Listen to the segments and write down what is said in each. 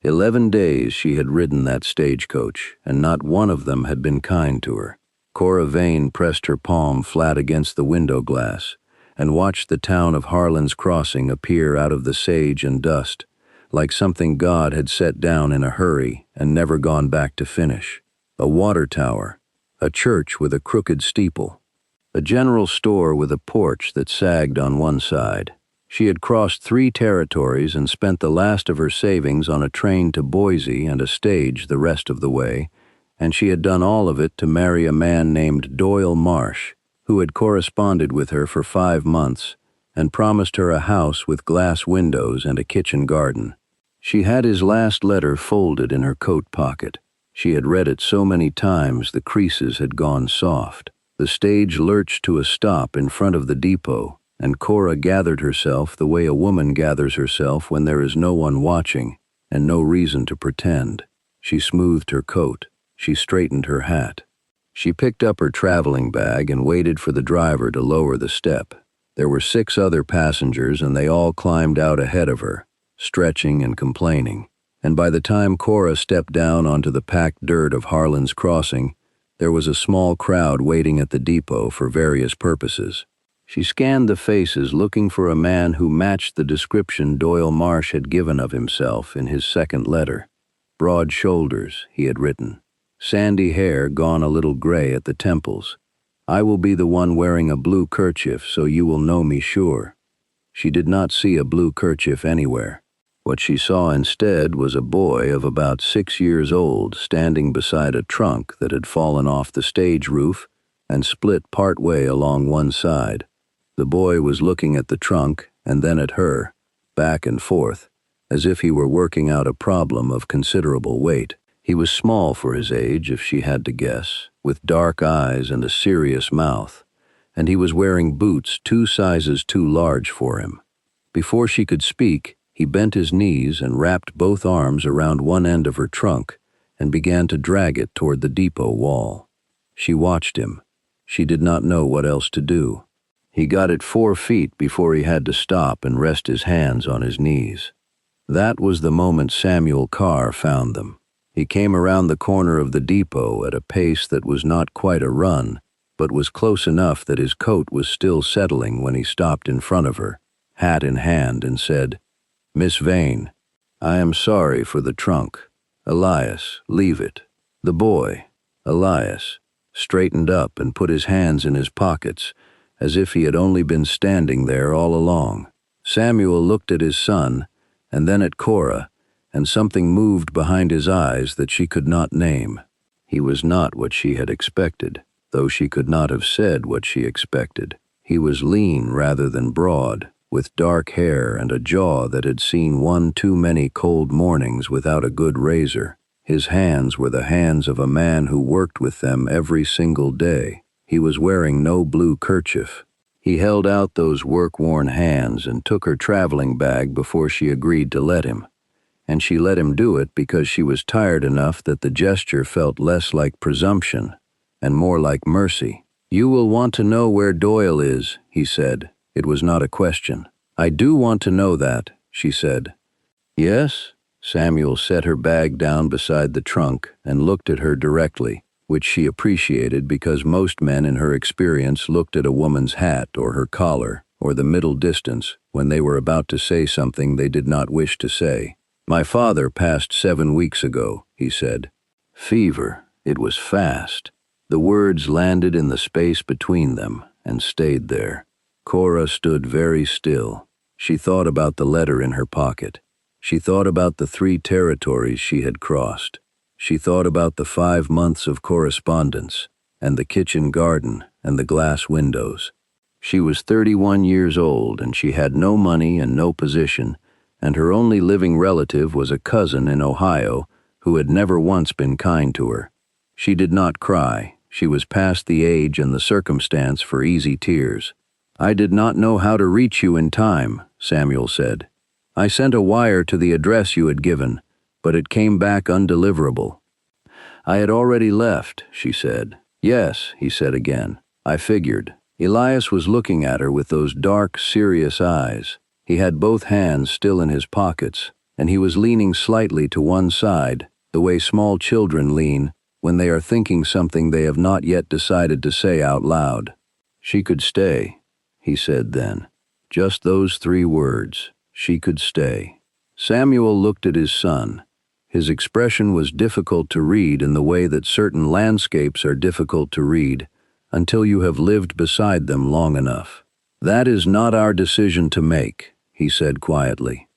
11 days she had ridden that stagecoach, and not one of them had been kind to her. Cora Vane pressed her palm flat against the window glass and watched the town of Harland's Crossing appear out of the sage and dust, like something God had set down in a hurry and never gone back to finish. A water tower, a church with a crooked steeple, a general store with a porch that sagged on one side. She had crossed 3 territories and spent the last of her savings on a train to Boise and a stage the rest of the way, and she had done all of it to marry a man named Doyle Marsh, who had corresponded with her for 5 months and promised her a house with glass windows and a kitchen garden. She had his last letter folded in her coat pocket. She had read it so many times the creases had gone soft. The stage lurched to a stop in front of the depot, and Cora gathered herself the way a woman gathers herself when there is no one watching and no reason to pretend. She smoothed her coat. She straightened her hat. She picked up her traveling bag and waited for the driver to lower the step. There were 6 other passengers, and they all climbed out ahead of her, stretching and complaining. And by the time Cora stepped down onto the packed dirt of Harland's Crossing, there was a small crowd waiting at the depot for various purposes. She scanned the faces looking for a man who matched the description Doyle Marsh had given of himself in his second letter. Broad shoulders, he had written. Sandy hair gone a little gray at the temples. I will be the one wearing a blue kerchief, so you will know me sure. She did not see a blue kerchief anywhere. What she saw instead was a boy of about 6 years old standing beside a trunk that had fallen off the stage roof and split part way along one side. The boy was looking at the trunk and then at her, back and forth, as if he were working out a problem of considerable weight. He was small for his age, if she had to guess, with dark eyes and a serious mouth, and he was wearing boots 2 sizes too large for him. Before she could speak, he bent his knees and wrapped both arms around one end of her trunk and began to drag it toward the depot wall. She watched him. She did not know what else to do. He got it 4 feet before he had to stop and rest his hands on his knees. That was the moment Samuel Carr found them. He came around the corner of the depot at a pace that was not quite a run, but was close enough that his coat was still settling when he stopped in front of her, hat in hand, and said, "Miss Vane, I am sorry for the trunk. Elias, leave it." The boy, Elias, straightened up and put his hands in his pockets, as if he had only been standing there all along. Samuel looked at his son, and then at Cora, and something moved behind his eyes that she could not name. He was not what she had expected, though she could not have said what she expected. He was lean rather than broad, with dark hair and a jaw that had seen one too many cold mornings without a good razor. His hands were the hands of a man who worked with them every single day. He was wearing no blue kerchief. He held out those work-worn hands and took her traveling bag before she agreed to let him. And she let him do it because she was tired enough that the gesture felt less like presumption and more like mercy. "You will want to know where Doyle is," he said. It was not a question. "I do want to know that," she said. "Yes?" Samuel set her bag down beside the trunk and looked at her directly, which she appreciated because most men in her experience looked at a woman's hat or her collar or the middle distance when they were about to say something they did not wish to say. "My father passed 7 weeks ago," he said. Fever. It was fast. The words landed in the space between them and stayed there. Cora stood very still. She thought about the letter in her pocket. She thought about the 3 territories she had crossed. She thought about the 5 months of correspondence, and the kitchen garden, and the glass windows. She was 31 years old, and she had no money and no position, and her only living relative was a cousin in Ohio who had never once been kind to her. She did not cry. She was past the age and the circumstance for easy tears. "I did not know how to reach you in time," Samuel said. "I sent a wire to the address you had given, but it came back undeliverable." "I had already left," she said. "Yes," he said again. "I figured." Elias was looking at her with those dark, serious eyes. He had both hands still in his pockets, and he was leaning slightly to one side, the way small children lean when they are thinking something they have not yet decided to say out loud. "She could stay," he said then. Just those 3 words, "she could stay." Samuel looked at his son. His expression was difficult to read in the way that certain landscapes are difficult to read until you have lived beside them long enough. "That is not our decision to make," he said quietly.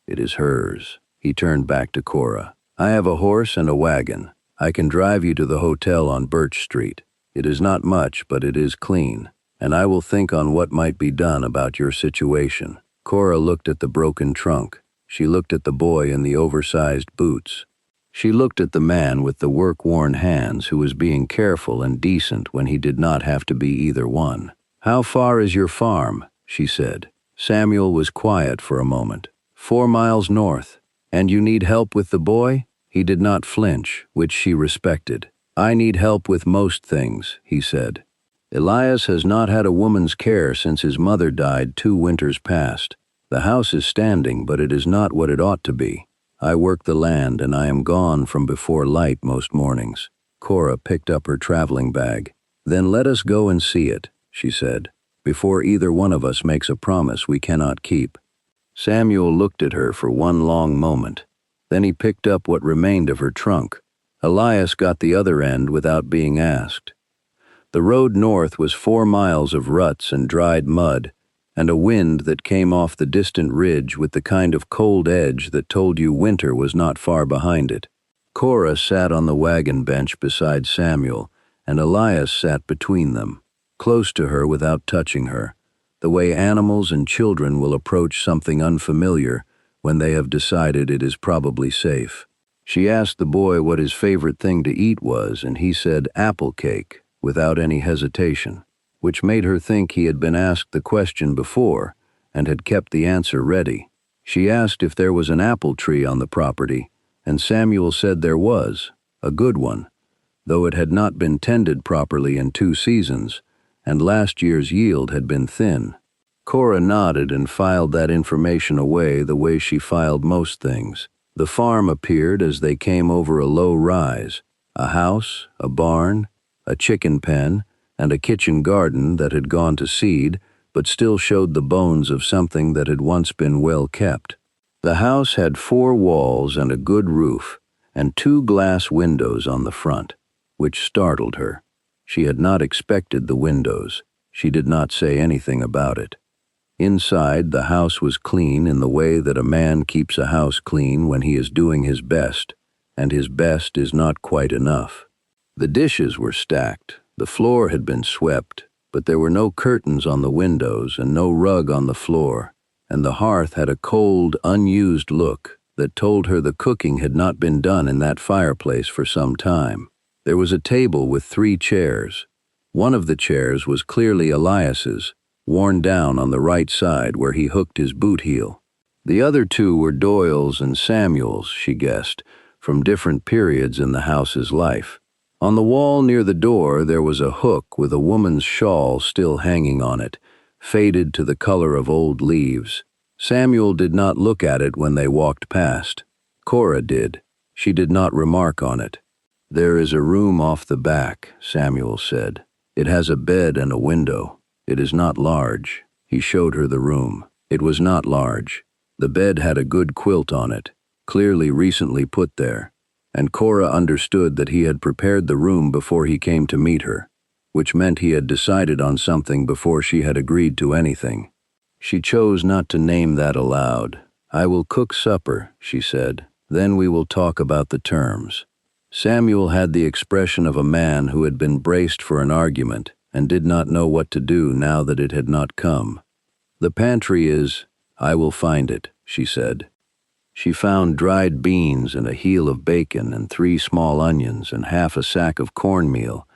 "It is hers." He turned back to Cora. "I have a horse and a wagon. I can drive you to the hotel on Birch Street. It is not much, but it is clean, and I will think on what might be done about your situation." Cora looked at the broken trunk. She looked at the boy in the oversized boots. She looked at the man with the work-worn hands who was being careful and decent when he did not have to be either one. "How far is your farm?" she said. Samuel was quiet for a moment. 4 miles north. "And you need help with the boy?" He did not flinch, which she respected. "I need help with most things," he said. "Elias has not had a woman's care since his mother died 2 winters past. The house is standing, but it is not what it ought to be. I work the land, and I am gone from before light most mornings." Cora picked up her traveling bag. "Then let us go and see it," she said, "before either one of us makes a promise we cannot keep." Samuel looked at her for one long moment. Then he picked up what remained of her trunk. Elias got the other end without being asked. The road north was 4 miles of ruts and dried mud, and a wind that came off the distant ridge with the kind of cold edge that told you winter was not far behind it. Cora sat on the wagon bench beside Samuel, and Elias sat between them, close to her without touching her, the way animals and children will approach something unfamiliar when they have decided it is probably safe. She asked the boy what his favorite thing to eat was, and he said apple cake, without any hesitation, which made her think he had been asked the question before and had kept the answer ready. She asked if there was an apple tree on the property, and Samuel said there was, a good one, though it had not been tended properly in 2 seasons, and last year's yield had been thin. Cora nodded and filed that information away the way she filed most things. The farm appeared as they came over a low rise, a house, a barn, a chicken pen, and a kitchen garden that had gone to seed but still showed the bones of something that had once been well kept. The house had 4 walls and a good roof, and 2 glass windows on the front, which startled her. She had not expected the windows. She did not say anything about it. Inside, the house was clean in the way that a man keeps a house clean when he is doing his best, and his best is not quite enough. The dishes were stacked, the floor had been swept, but there were no curtains on the windows and no rug on the floor, and the hearth had a cold, unused look that told her the cooking had not been done in that fireplace for some time. There was a table with 3 chairs. One of the chairs was clearly Elias's, worn down on the right side where he hooked his boot heel. The other 2 were Doyle's and Samuel's, she guessed, from different periods in the house's life. On the wall near the door there was a hook with a woman's shawl still hanging on it, faded to the color of old leaves. Samuel did not look at it when they walked past. Cora did. She did not remark on it. "There is a room off the back," Samuel said. "It has a bed and a window. It is not large." He showed her the room. It was not large. The bed had a good quilt on it, clearly recently put there, and Cora understood that he had prepared the room before he came to meet her, which meant he had decided on something before she had agreed to anything. She chose not to name that aloud. "I will cook supper," she said. "Then we will talk about the terms." Samuel had the expression of a man who had been braced for an argument and did not know what to do now that it had not come. "The pantry is—" "I will find it," she said. She found dried beans and a heel of bacon and 3 small onions and half a sack of cornmeal,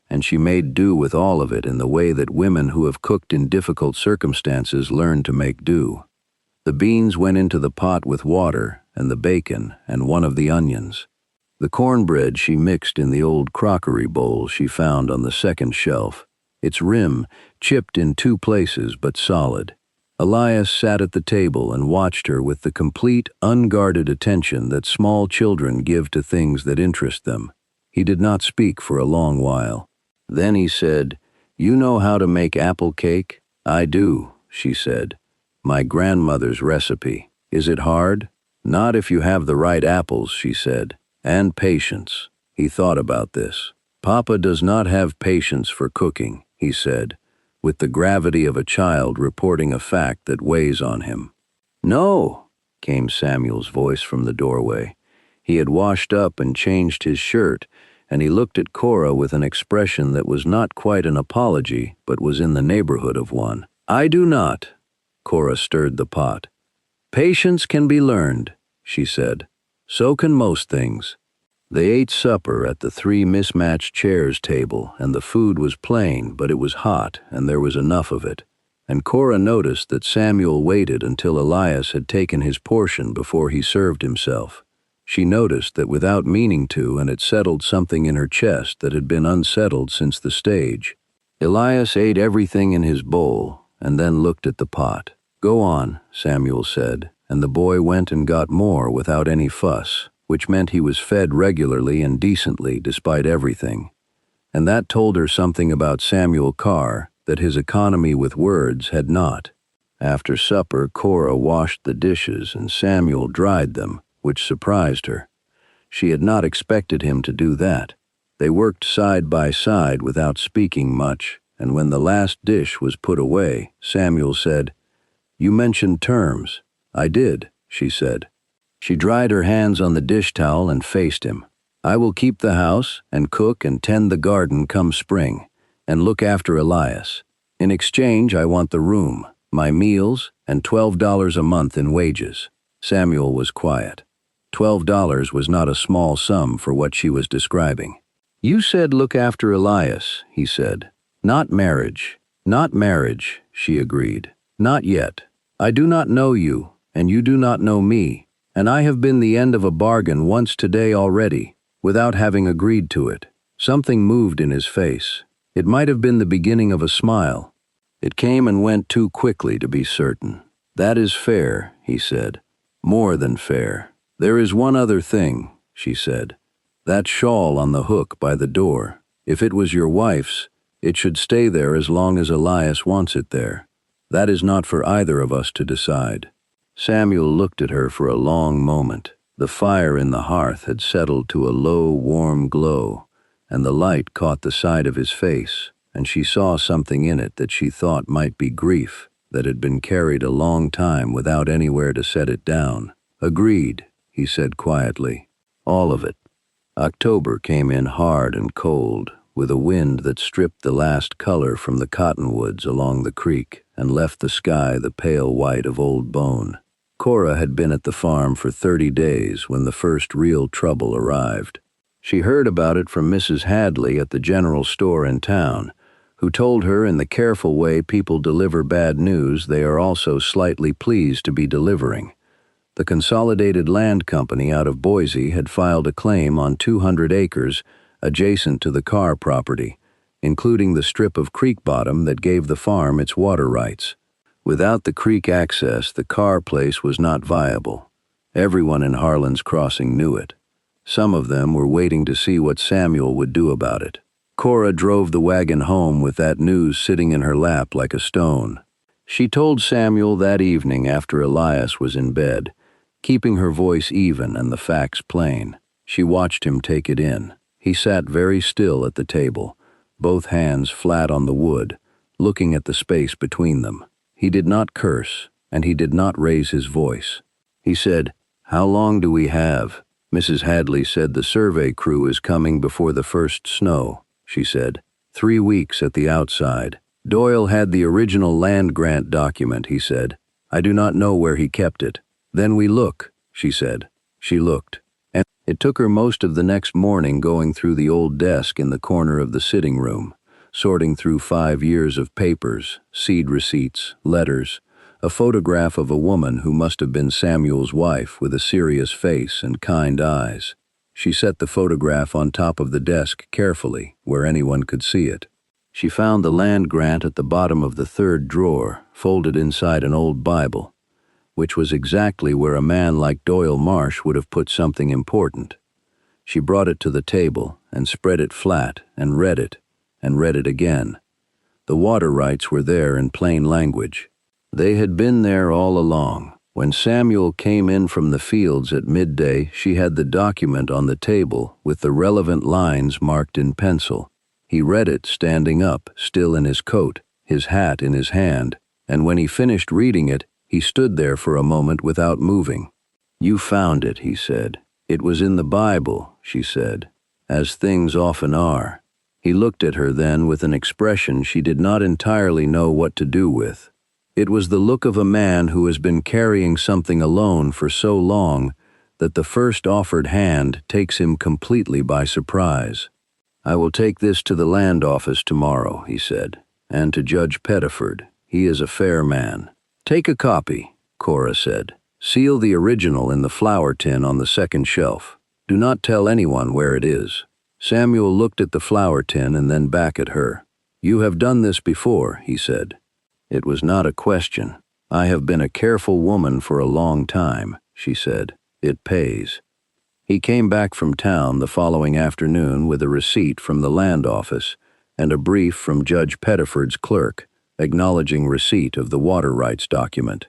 and she made do with all of it in the way that women who have cooked in difficult circumstances learn to make do. The beans went into the pot with water and the bacon and one of the onions. The cornbread she mixed in the old crockery bowl she found on the second shelf, its rim chipped in 2 places but solid. Elias sat at the table and watched her with the complete, unguarded attention that small children give to things that interest them. He did not speak for a long while. Then he said, "You know how to make apple cake?" "I do," she said. "My grandmother's recipe. Is it hard?" "Not if you have the right apples," she said. "And patience." He thought about this. "Papa does not have patience for cooking," he said, with the gravity of a child reporting a fact that weighs on him. "No," came Samuel's voice from the doorway. He had washed up and changed his shirt, and he looked at Cora with an expression that was not quite an apology, but was in the neighborhood of one. "I do not." Cora stirred the pot. "Patience can be learned," she said. "So can most things." They ate supper at the 3 mismatched chairs table, and the food was plain, but it was hot, and there was enough of it. And Cora noticed that Samuel waited until Elias had taken his portion before he served himself. She noticed that without meaning to, and it settled something in her chest that had been unsettled since the stage. Elias ate everything in his bowl, and then looked at the pot. "Go on," Samuel said, and the boy went and got more without any fuss, which meant he was fed regularly and decently despite everything. And that told her something about Samuel Carr that his economy with words had not. After supper, Cora washed the dishes and Samuel dried them, which surprised her. She had not expected him to do that. They worked side by side without speaking much, and when the last dish was put away, Samuel said, "You mentioned terms." "I did," she said. She dried her hands on the dish towel and faced him. "I will keep the house and cook and tend the garden come spring, and look after Elias. In exchange, I want the room, my meals, and $12 a month in wages." Samuel was quiet. $12 was not a small sum for what she was describing. "You said look after Elias," he said. "Not marriage." "Not marriage," she agreed. "Not yet. I do not know you, and you do not know me, and I have been the end of a bargain once today already, without having agreed to it." Something moved in his face. It might have been the beginning of a smile. It came and went too quickly to be certain. "That is fair," he said. "More than fair. There is one other thing," she said. "That shawl on the hook by the door. If it was your wife's, it should stay there as long as Elias wants it there. That is not for either of us to decide." Samuel looked at her for a long moment. The fire in the hearth had settled to a low, warm glow, and the light caught the side of his face, and she saw something in it that she thought might be grief that had been carried a long time without anywhere to set it down. "Agreed," he said quietly. "All of it." October came in hard and cold, with a wind that stripped the last color from the cottonwoods along the creek and left the sky the pale white of old bone. Cora had been at the farm for 30 days when the first real trouble arrived. She heard about it from Mrs. Hadley at the general store in town, who told her in the careful way people deliver bad news they are also slightly pleased to be delivering. The Consolidated Land Company out of Boise had filed a claim on 200 acres adjacent to the Carr property, including the strip of creek bottom that gave the farm its water rights. Without the creek access, the Carr place was not viable. Everyone in Harland's Crossing knew it. Some of them were waiting to see what Samuel would do about it. Cora drove the wagon home with that news sitting in her lap like a stone. She told Samuel that evening after Elias was in bed, keeping her voice even and the facts plain. She watched him take it in. He sat very still at the table, both hands flat on the wood, looking at the space between them. He did not curse, and he did not raise his voice. He said, "How long do we have?" "Mrs. Hadley said the survey crew is coming before the first snow," she said. 3 weeks at the outside. "Doyle had the original land grant document," he said. "I do not know where he kept it." "Then we look," she said. She looked. And it took her most of the next morning going through the old desk in the corner of the sitting room, sorting through 5 years of papers, seed receipts, letters, a photograph of a woman who must have been Samuel's wife with a serious face and kind eyes. She set the photograph on top of the desk carefully, where anyone could see it. She found the land grant at the bottom of the third drawer, folded inside an old Bible, which was exactly where a man like Doyle Marsh would have put something important. She brought it to the table and spread it flat and read it again. The water rights were there in plain language. They had been there all along. When Samuel came in from the fields at midday, she had the document on the table with the relevant lines marked in pencil. He read it standing up, still in his coat, his hat in his hand, and when he finished reading it, he stood there for a moment without moving. "You found it," he said. "It was in the Bible," she said, "as things often are." He looked at her then with an expression she did not entirely know what to do with. It was the look of a man who has been carrying something alone for so long that the first offered hand takes him completely by surprise. "I will take this to the land office tomorrow," he said, "and to Judge Pettiford. He is a fair man." "Take a copy," Cora said. "Seal the original in the flour tin on the second shelf. Do not tell anyone where it is." Samuel looked at the flour tin and then back at her. "You have done this before," he said. It was not a question. "I have been a careful woman for a long time," she said. "It pays." He came back from town the following afternoon with a receipt from the land office and a brief from Judge Pettiford's clerk, acknowledging receipt of the water rights document.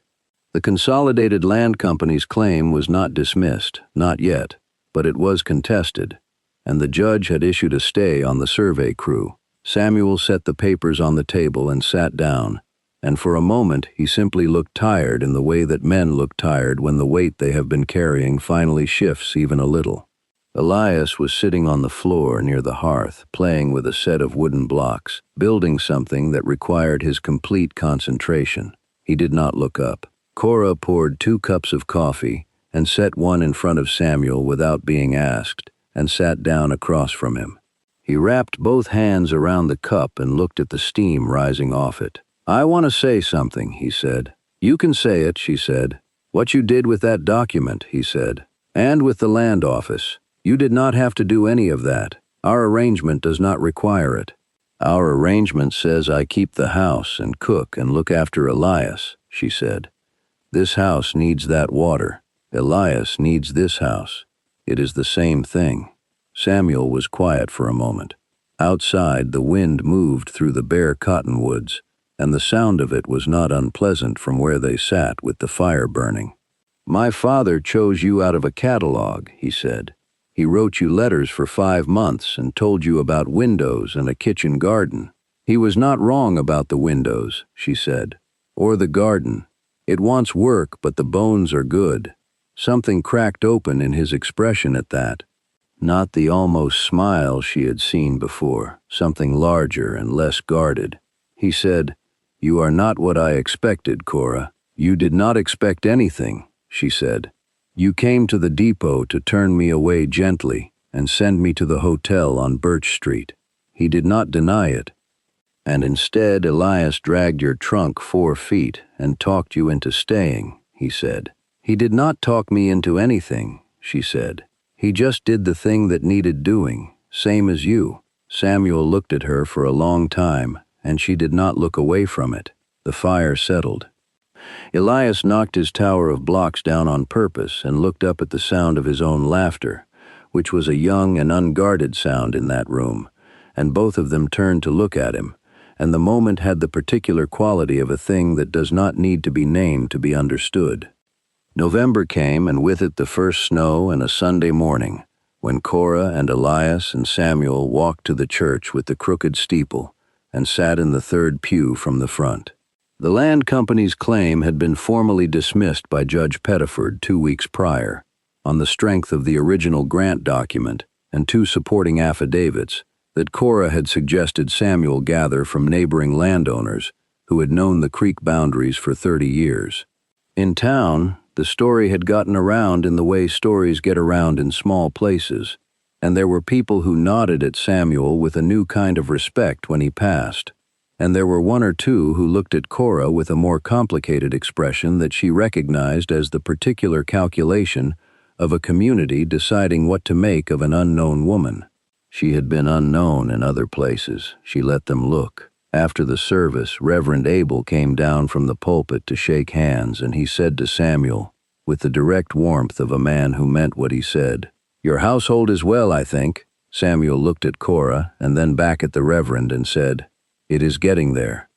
The Consolidated Land Company's claim was not dismissed, not yet, but it was contested, and the judge had issued a stay on the survey crew. Samuel set the papers on the table and sat down, and for a moment he simply looked tired in the way that men look tired when the weight they have been carrying finally shifts even a little. Elias was sitting on the floor near the hearth, playing with a set of wooden blocks, building something that required his complete concentration. He did not look up. Cora poured 2 cups of coffee and set one in front of Samuel without being asked, and sat down across from him. He wrapped both hands around the cup and looked at the steam rising off it. "I want to say something," he said. "You can say it," she said. "What you did with that document," he said, "and with the land office. You did not have to do any of that. Our arrangement does not require it." "Our arrangement says I keep the house and cook and look after Elias," she said. "This house needs that water. Elias needs this house. It is the same thing." Samuel was quiet for a moment. Outside, the wind moved through the bare cottonwoods, and the sound of it was not unpleasant from where they sat with the fire burning. "My father chose you out of a catalog," he said. "He wrote you letters for 5 months and told you about windows and a kitchen garden." "He was not wrong about the windows," she said, "or the garden. It wants work, but the bones are good." Something cracked open in his expression at that. Not the almost smile she had seen before, something larger and less guarded. He said, "You are not what I expected, Cora." "You did not expect anything," she said. "You came to the depot to turn me away gently and send me to the hotel on Birch Street." He did not deny it. "And instead, Elias dragged your trunk 4 feet and talked you into staying," he said. "He did not talk me into anything," she said. "He just did the thing that needed doing, same as you." Samuel looked at her for a long time, and she did not look away from it. The fire settled. Elias knocked his tower of blocks down on purpose and looked up at the sound of his own laughter, which was a young and unguarded sound in that room, and both of them turned to look at him, and the moment had the particular quality of a thing that does not need to be named to be understood. November came, and with it the first snow and a Sunday morning, when Cora and Elias and Samuel walked to the church with the crooked steeple and sat in the third pew from the front. The land company's claim had been formally dismissed by Judge Pettiford 2 weeks prior, on the strength of the original grant document and 2 supporting affidavits that Cora had suggested Samuel gather from neighboring landowners who had known the creek boundaries for 30 years. In town, the story had gotten around in the way stories get around in small places, and there were people who nodded at Samuel with a new kind of respect when he passed, and there were 1 or 2 who looked at Cora with a more complicated expression that she recognized as the particular calculation of a community deciding what to make of an unknown woman. She had been unknown in other places. She let them look. After the service, Reverend Abel came down from the pulpit to shake hands, and he said to Samuel, with the direct warmth of a man who meant what he said, "Your household is well, I think." Samuel looked at Cora and then back at the Reverend and said, "It is getting there."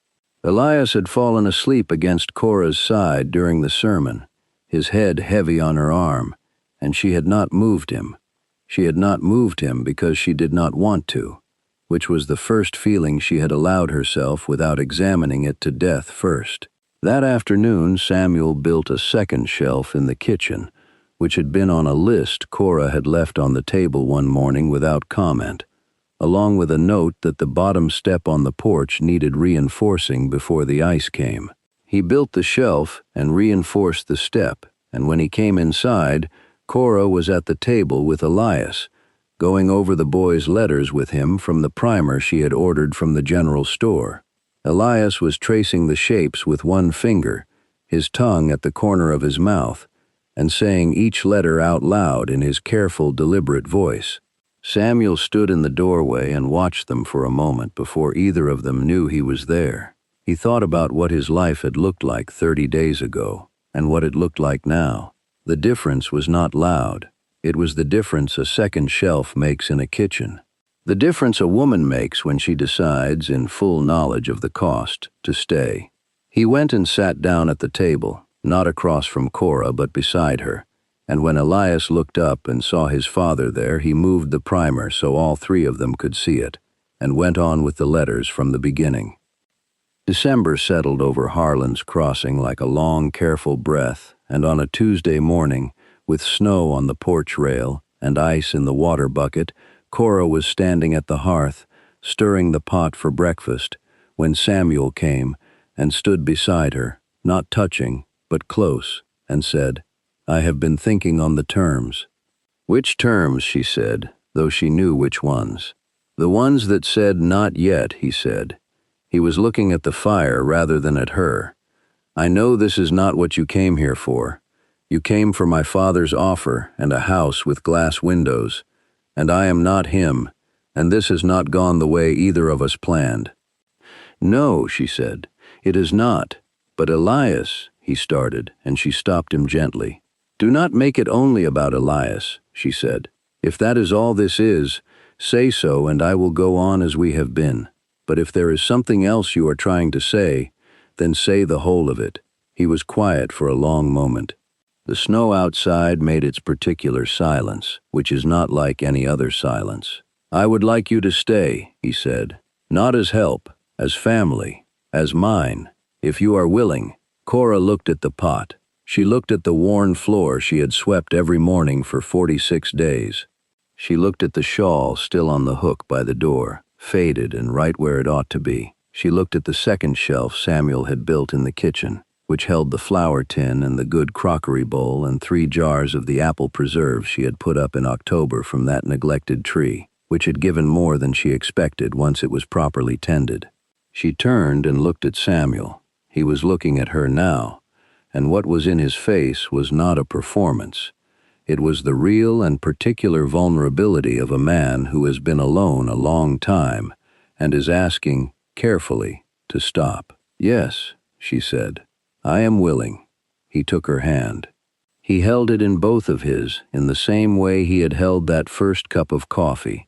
Elias had fallen asleep against Cora's side during the sermon, his head heavy on her arm, and she had not moved him. She had not moved him because she did not want to, which was the first feeling she had allowed herself without examining it to death first. That afternoon, Samuel built a second shelf in the kitchen, which had been on a list Cora had left on the table one morning without comment, along with a note that the bottom step on the porch needed reinforcing before the ice came. He built the shelf and reinforced the step, and when he came inside, Cora was at the table with Elias, going over the boy's letters with him from the primer she had ordered from the general store. Elias was tracing the shapes with one finger, his tongue at the corner of his mouth, and saying each letter out loud in his careful, deliberate voice. Samuel stood in the doorway and watched them for a moment before either of them knew he was there. He thought about what his life had looked like 30 days ago, and what it looked like now. The difference was not loud. It was the difference a second shelf makes in a kitchen. The difference a woman makes when she decides, in full knowledge of the cost, to stay. He went and sat down at the table, not across from Cora but beside her, and when Elias looked up and saw his father there, he moved the primer so all three of them could see it, and went on with the letters from the beginning. December settled over Harland's crossing like a long, careful breath, and on a Tuesday morning, with snow on the porch rail and ice in the water bucket, Cora was standing at the hearth, stirring the pot for breakfast, when Samuel came and stood beside her, not touching, but close, and said, "I have been thinking on the terms." "Which terms?" she said, though she knew which ones. "The ones that said not yet," he said. He was looking at the fire rather than at her. "I know this is not what you came here for. You came for my father's offer and a house with glass windows, and I am not him, and this has not gone the way either of us planned." "No," she said, "it has not. But Elias," he started, and she stopped him gently. "Do not make it only about Elias," she said. "If that is all this is, say so and I will go on as we have been. But if there is something else you are trying to say, then say the whole of it." He was quiet for a long moment. The snow outside made its particular silence, which is not like any other silence. "I would like you to stay," he said. "Not as help, as family, as mine, if you are willing." Cora looked at the pot. She looked at the worn floor she had swept every morning for 46 days. She looked at the shawl still on the hook by the door, faded and right where it ought to be. She looked at the second shelf Samuel had built in the kitchen, which held the flour tin and the good crockery bowl and 3 jars of the apple preserves she had put up in October from that neglected tree, which had given more than she expected once it was properly tended. She turned and looked at Samuel. He was looking at her now, and what was in his face was not a performance. It was the real and particular vulnerability of a man who has been alone a long time and is asking, carefully, to stop. "Yes," she said. "I am willing." He took her hand. He held it in both of his in the same way he had held that first cup of coffee,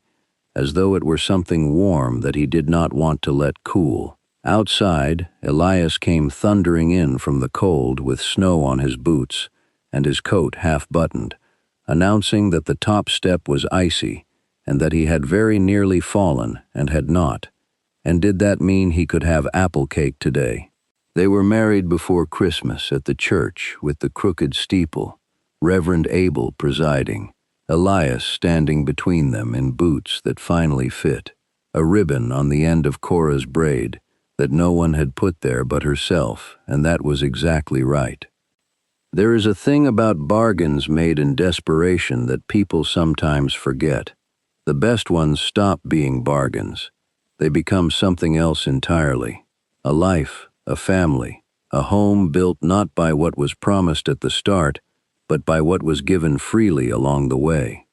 as though it were something warm that he did not want to let cool. Outside, Elias came thundering in from the cold with snow on his boots and his coat half-buttoned, announcing that the top step was icy and that he had very nearly fallen and had not. And did that mean he could have apple cake today? They were married before Christmas at the church with the crooked steeple, Reverend Abel presiding, Elias standing between them in boots that finally fit, a ribbon on the end of Cora's braid that no one had put there but herself, and that was exactly right. There is a thing about bargains made in desperation that people sometimes forget. The best ones stop being bargains. They become something else entirely. A life, a family, a home built not by what was promised at the start, but by what was given freely along the way.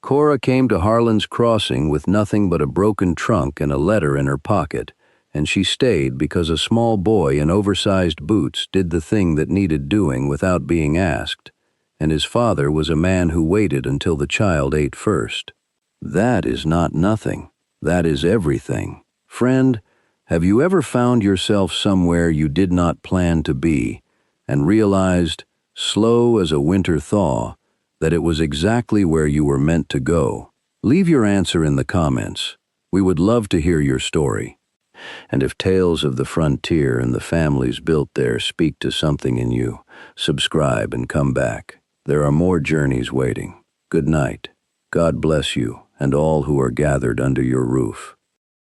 Cora came to Harland's crossing with nothing but a broken trunk and a letter in her pocket, and she stayed because a small boy in oversized boots did the thing that needed doing without being asked, and his father was a man who waited until the child ate first. That is not nothing. That is everything. Friend, have you ever found yourself somewhere you did not plan to be and realized, slow as a winter thaw, that it was exactly where you were meant to go? Leave your answer in the comments. We would love to hear your story. And if tales of the frontier and the families built there speak to something in you, subscribe and come back. There are more journeys waiting. Good night. God bless you and all who are gathered under your roof.